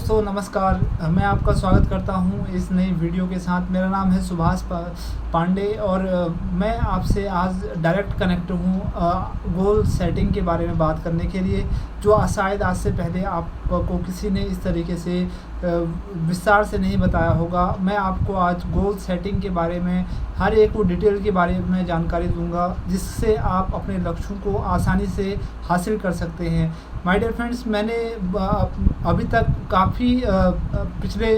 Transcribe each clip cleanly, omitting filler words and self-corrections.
दोस्तों नमस्कार। मैं आपका स्वागत करता हूं इस नई वीडियो के साथ। मेरा नाम है सुभाष पांडे और मैं आपसे आज डायरेक्ट कनेक्ट हूं गोल सेटिंग के बारे में बात करने के लिए, जो शायद आज से पहले आपको किसी ने इस तरीके से विस्तार से नहीं बताया होगा। मैं आपको आज गोल सेटिंग के बारे में हर एक को डिटेल के बारे में जानकारी दूंगा, जिससे आप अपने लक्ष्यों को आसानी से हासिल कर सकते हैं। माय डियर फ्रेंड्स, मैंने अभी तक काफ़ी पिछले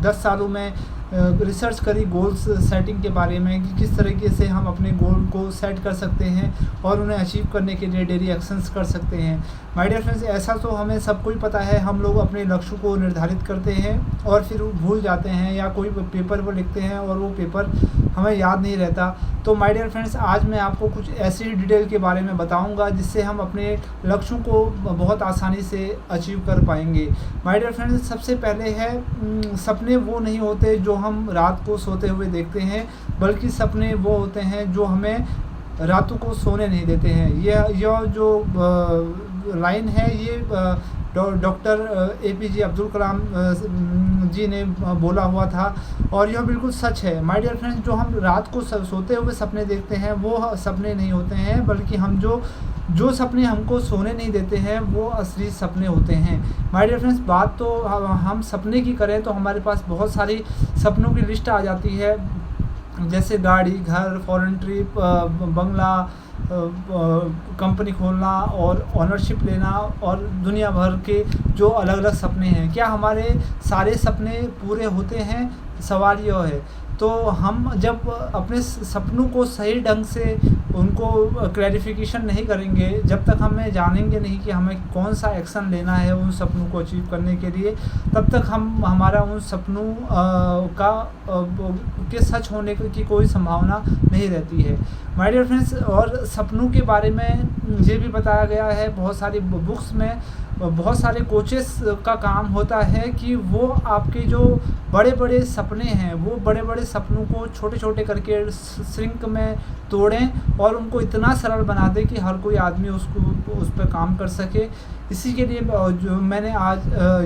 10 सालों में रिसर्च करी गोल्स सेटिंग के बारे में कि किस तरीके से हम अपने गोल को सेट कर सकते हैं और उन्हें अचीव करने के लिए डेली एक्शंस कर सकते हैं। माय डियर फ्रेंड्स, ऐसा तो हमें सबको ही पता है। हम लोग अपने लक्ष्यों को निर्धारित करते हैं और फिर भूल जाते हैं, या कोई पेपर पर लिखते हैं और वो पेपर हमें याद नहीं रहता। तो माय डियर फ्रेंड्स, आज मैं आपको कुछ ऐसी डिटेल के बारे में बताऊंगा जिससे हम अपने लक्ष्यों को बहुत आसानी से अचीव कर पाएंगे। माय डियर फ्रेंड्स, सबसे पहले है सपने वो नहीं होते जो हम रात को सोते हुए देखते हैं, बल्कि सपने वो होते हैं जो हमें रातों को सोने नहीं देते हैं। यह जो लाइन है ये डॉक्टर APJ अब्दुल कलाम जी ने बोला हुआ था और यह बिल्कुल सच है। माय डियर फ्रेंड्स, जो हम रात को सोते हुए सपने देखते हैं वो सपने नहीं होते हैं, बल्कि हम जो सपने हमको सोने नहीं देते हैं वो असली सपने होते हैं। माय डियर फ्रेंड्स, बात तो हम सपने की करें तो हमारे पास बहुत सारी सपनों की लिस्ट आ जाती है, जैसे गाड़ी, घर, फॉरेन ट्रिप, बंगला, कंपनी खोलना और ओनरशिप लेना और दुनिया भर के जो अलग अलग सपने हैं। क्या हमारे सारे सपने पूरे होते हैं? सवाल यह है। तो हम जब अपने सपनों को सही ढंग से उनको क्लैरिफिकेशन नहीं करेंगे, जब तक हमें जानेंगे नहीं कि हमें कौन सा एक्शन लेना है उन सपनों को अचीव करने के लिए, तब तक हमारा उन सपनों के सच होने की कोई संभावना नहीं रहती है। माय डियर फ्रेंड्स, और सपनों के बारे में ये भी बताया गया है बहुत सारी बुक्स में, बहुत सारे कोचेस का काम होता है कि वो आपके जो बड़े बड़े सपने हैं वो बड़े बड़े सपनों को छोटे छोटे करके श्रिंक में तोड़ें और उनको इतना सरल बना दें कि हर कोई आदमी उस पर काम कर सके। इसी के लिए जो मैंने आज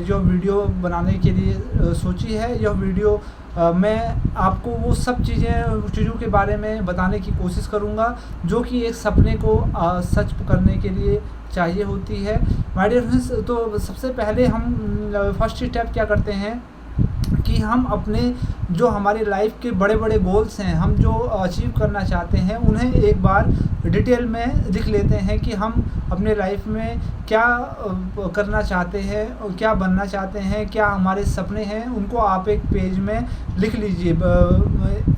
जो वीडियो बनाने के लिए सोची है, यह वीडियो मैं आपको वो सब चीज़ों के बारे में बताने की कोशिश करूँगा जो कि एक सपने को सच करने के लिए चाहिए होती है। माय डियर फ्रेंड्स, तो सबसे पहले हम फर्स्ट स्टेप क्या करते हैं कि हम अपने जो हमारे लाइफ के बड़े बड़े गोल्स हैं, हम जो अचीव करना चाहते हैं, उन्हें एक बार डिटेल में लिख लेते हैं कि हम अपने लाइफ में क्या करना चाहते हैं और क्या बनना चाहते हैं, क्या हमारे सपने हैं। उनको आप एक पेज में लिख लीजिए,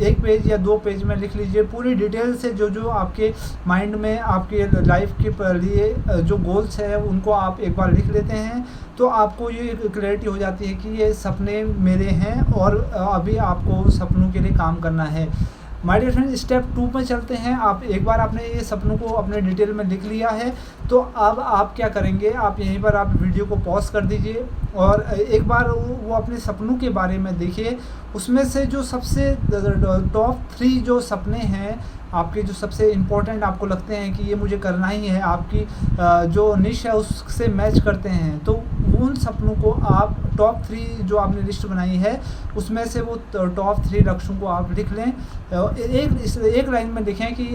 एक पेज या 2 पेज में लिख लीजिए पूरी डिटेल से। जो आपके माइंड में आपके लाइफ के लिए जो गोल्स हैं उनको आप एक बार लिख लेते हैं, तो आपको ये क्लैरिटी हो जाती है कि ये सपने मेरे हैं और अभी आपको सपनों के लिए काम करना है। माय डियर फ्रेंड, स्टेप 2 में चलते हैं। आप एक बार आपने ये सपनों को अपने डिटेल में लिख लिया है, तो अब आप क्या करेंगे, आप यहीं पर आप वीडियो को पॉज कर दीजिए और एक बार वो अपने सपनों के बारे में देखिए। उसमें से जो सबसे टॉप 3 जो सपने हैं आपके, जो सबसे इम्पोर्टेंट आपको लगते हैं कि ये मुझे करना ही है, आपकी जो निश है उससे मैच करते हैं, तो उन सपनों को आप टॉप 3 जो आपने लिस्ट बनाई है उसमें से वो टॉप 3 लक्ष्यों को आप लिख लें। एक लाइन में लिखें कि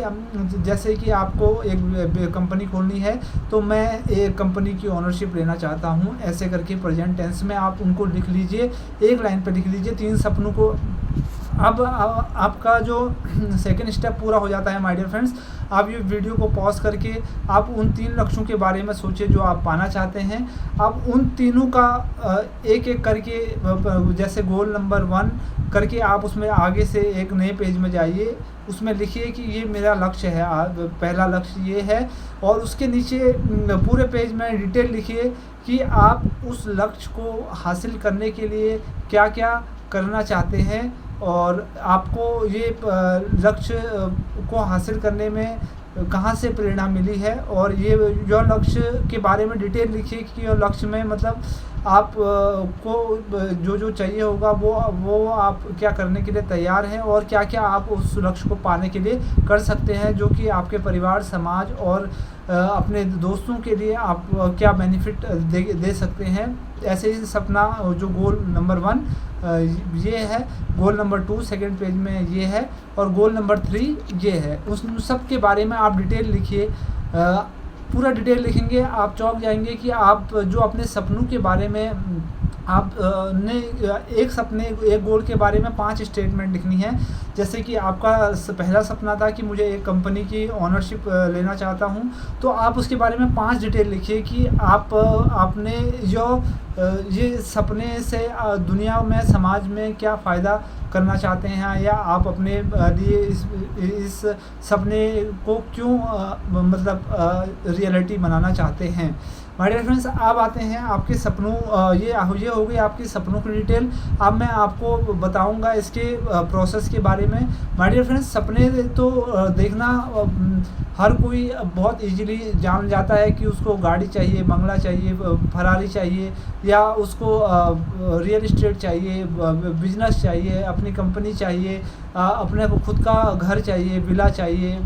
जैसे कि आपको एक कंपनी खोलनी है, तो मैं एक कंपनी की ओनरशिप लेना चाहता हूँ, ऐसे करके प्रेजेंट टेंस में आप उनको लिख लीजिए। एक लाइन पे लिख लीजिए 3 सपनों को। अब आपका जो सेकंड स्टेप पूरा हो जाता है माय डियर फ्रेंड्स। आप ये वीडियो को पॉज करके आप उन 3 लक्ष्यों के बारे में सोचिए जो आप पाना चाहते हैं। आप उन तीनों का एक एक करके, जैसे गोल नंबर 1 करके आप उसमें आगे से एक नए पेज में जाइए, उसमें लिखिए कि ये मेरा लक्ष्य है, पहला लक्ष्य ये है, और उसके नीचे पूरे पेज में डिटेल लिखिए कि आप उस लक्ष्य को हासिल करने के लिए क्या क्या करना चाहते हैं और आपको ये लक्ष्य को हासिल करने में कहाँ से प्रेरणा मिली है। और ये जो लक्ष्य के बारे में डिटेल लिखिए कि लक्ष्य में मतलब आप को जो चाहिए होगा वो आप क्या करने के लिए तैयार हैं और क्या क्या आप उस लक्ष्य को पाने के लिए कर सकते हैं, जो कि आपके परिवार, समाज और अपने दोस्तों के लिए आप क्या बेनिफिट दे सकते हैं। ऐसे ही सपना जो गोल नंबर 1 ये है, गोल नंबर 2 सेकंड पेज में ये है, और गोल नंबर 3 ये है। उस सब के बारे में आप डिटेल लिखिए। पूरा डिटेल लिखेंगे आप चौंक जाएंगे कि आप जो अपने सपनों के बारे में आप ने एक गोल के बारे में 5 स्टेटमेंट लिखनी है। जैसे कि आपका पहला सपना था कि मुझे एक कंपनी की ओनरशिप लेना चाहता हूं, तो आप उसके बारे में 5 डिटेल लिखिए कि आपने जो ये सपने से दुनिया में, समाज में क्या फ़ायदा करना चाहते हैं, या आप अपने लिए इस सपने को क्यों रियलिटी बनाना चाहते हैं। माय डियर फ्रेंड्स, अब आते हैं आपके सपनों, ये हो गई आपकी सपनों की डिटेल। अब मैं आपको बताऊंगा इसके प्रोसेस के बारे में। माय डियर फ्रेंड्स, सपने तो देखना हर कोई बहुत इजीली जान जाता है कि उसको गाड़ी चाहिए, बंगला चाहिए, फरारी चाहिए, या उसको रियल एस्टेट चाहिए, बिजनेस चाहिए, अपनी कंपनी चाहिए, अपने को खुद का घर चाहिए, विला चाहिए,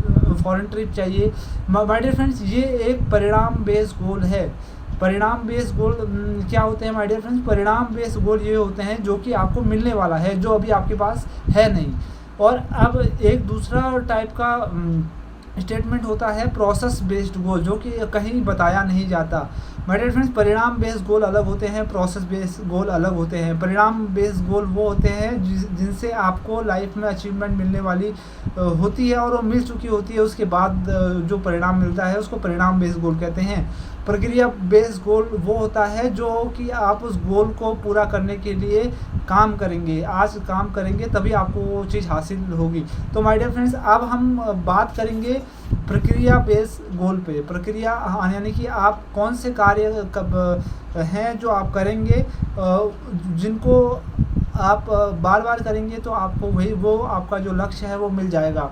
फॉरेन ट्रिप चाहिए। माय डियर फ्रेंड्स, ये एक परिणाम बेस्ड गोल है। परिणाम बेस्ड गोल क्या होते हैं माय डियर फ्रेंड्स? परिणाम बेस्ड गोल ये होते हैं जो कि आपको मिलने वाला है, जो अभी आपके पास है नहीं। और अब एक दूसरा टाइप का स्टेटमेंट होता है प्रोसेस बेस्ड गोल, जो कि कहीं बताया नहीं जाता। माय डियर फ्रेंड्स, परिणाम बेस्ड गोल अलग होते हैं, प्रोसेस बेस्ड गोल अलग होते हैं। परिणाम बेस्ड गोल वो होते हैं जिनसे आपको लाइफ में अचीवमेंट मिलने वाली होती है और वो मिल चुकी होती है, उसके बाद जो परिणाम मिलता है उसको परिणाम बेस्ड गोल कहते हैं। प्रक्रिया बेस्ड गोल वो होता है जो कि आप उस गोल को पूरा करने के लिए काम करेंगे, आज काम करेंगे तभी आपको वो चीज़ हासिल होगी। तो माय डियर फ्रेंड्स, अब हम बात करेंगे प्रक्रिया बेस्ड गोल पे। प्रक्रिया यानी कि आप कौन से कार्य हैं जो आप करेंगे, जिनको आप बार बार करेंगे तो आपको वो आपका जो लक्ष्य है वो मिल जाएगा।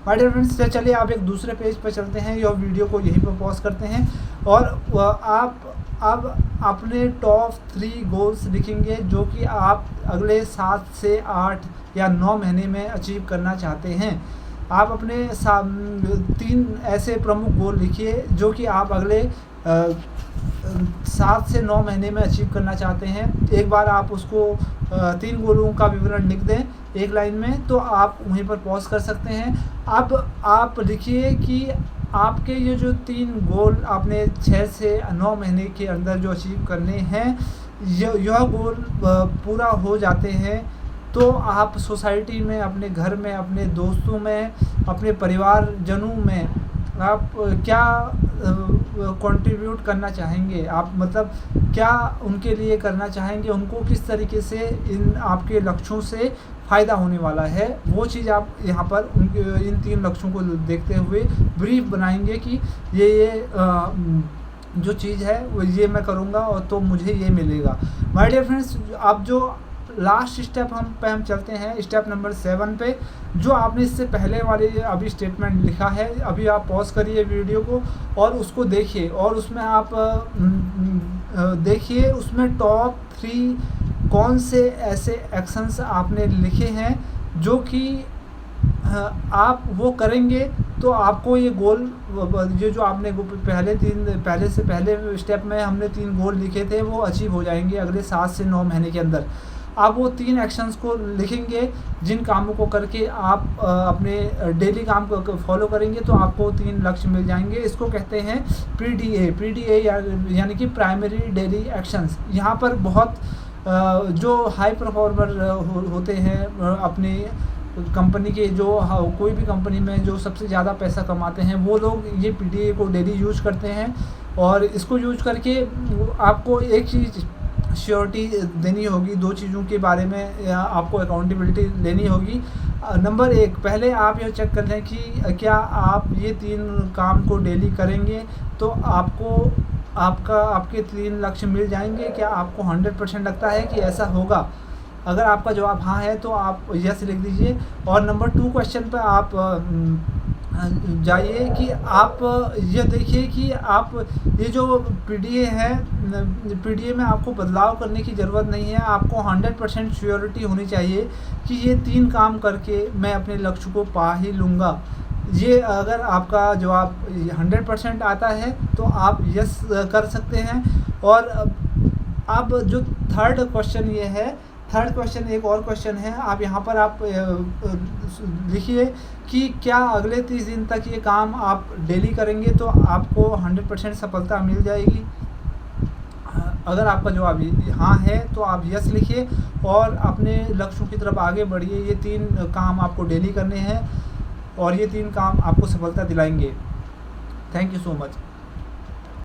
माय डियर फ्रेंड्स, चलिए आप एक दूसरे पेज पर चलते हैं, या वीडियो को यहीं पर पॉज करते हैं, और आप अब अपने टॉप 3 गोल्स लिखेंगे जो कि आप अगले 7 से 8 या 9 महीने में अचीव करना चाहते हैं। आप अपने 3 ऐसे प्रमुख गोल लिखिए जो कि आप अगले 7 से 9 महीने में अचीव करना चाहते हैं। एक बार आप उसको 3 गोलों का विवरण लिख दें एक लाइन में, तो आप वहीं पर पॉज कर सकते हैं। अब आप लिखिए कि आपके ये जो 3 गोल आपने 6 से 9 महीने के अंदर जो अचीव करने हैं, यह गोल पूरा हो जाते हैं तो आप सोसाइटी में, अपने घर में, अपने दोस्तों में, अपने परिवारजनों में आप क्या कंट्रीब्यूट करना चाहेंगे, आप मतलब क्या उनके लिए करना चाहेंगे, उनको किस तरीके से इन आपके लक्ष्यों से फ़ायदा होने वाला है, वो चीज़ आप यहाँ पर इन 3 लक्ष्यों को देखते हुए ब्रीफ बनाएंगे कि ये जो चीज़ है वो ये मैं करूँगा और तो मुझे ये मिलेगा। माय डियर फ्रेंड्स, अब जो लास्ट स्टेप हम चलते हैं, स्टेप नंबर 7 पे, जो आपने इससे पहले वाले अभी स्टेटमेंट लिखा है। अभी आप पॉज करिए वीडियो को और उसको देखिए, और उसमें आप देखिए उसमें टॉप 3 कौन से ऐसे एक्शंस आपने लिखे हैं जो कि आप वो करेंगे तो आपको ये गोल, ये जो आपने पहले से पहले स्टेप में हमने 3 गोल लिखे थे वो अचीव हो जाएंगे अगले 7 से 9 महीने के अंदर। आप वो 3 एक्शंस को लिखेंगे जिन कामों को करके आप अपने डेली काम को फॉलो करेंगे तो आपको 3 लक्ष्य मिल जाएंगे। इसको कहते हैं PDA यानी कि प्राइमरी डेली एक्शंस। यहाँ पर बहुत जो हाई परफॉर्मर होते हैं अपनी कंपनी के, जो कोई भी कंपनी में जो सबसे ज़्यादा पैसा कमाते हैं, वो लोग ये PDA को डेली यूज करते हैं। और इसको यूज करके आपको एक चीज़ श्योरिटी देनी होगी, 2 चीज़ों के बारे में आपको अकाउंटेबिलिटी लेनी होगी। नंबर 1, पहले आप यह चेक कर लें कि क्या आप ये 3 काम को डेली करेंगे तो आपके 3 लक्ष्य मिल जाएंगे। क्या आपको 100% लगता है कि ऐसा होगा? अगर आपका जवाब हाँ है तो आप यस लिख दीजिए। और नंबर 2 क्वेश्चन पर आप जाइए कि आप ये देखिए कि आप ये जो PDA है, PDA में आपको बदलाव करने की ज़रूरत नहीं है। आपको 100% श्योरिटी होनी चाहिए कि ये 3 काम करके मैं अपने लक्ष्य को पा ही लूँगा। ये अगर आपका जवाब 100% आता है तो आप यस कर सकते हैं। और अब जो थर्ड क्वेश्चन ये है, थर्ड क्वेश्चन एक और क्वेश्चन है, आप यहाँ पर आप लिखिए कि क्या अगले 30 दिन तक ये काम आप डेली करेंगे तो आपको 100% सफलता मिल जाएगी। अगर आपका जवाब हाँ है तो आप यस लिखिए और अपने लक्ष्यों की तरफ आगे बढ़िए। ये 3 काम आपको डेली करने हैं और ये 3 काम आपको सफलता दिलाएंगे। Thank you so much.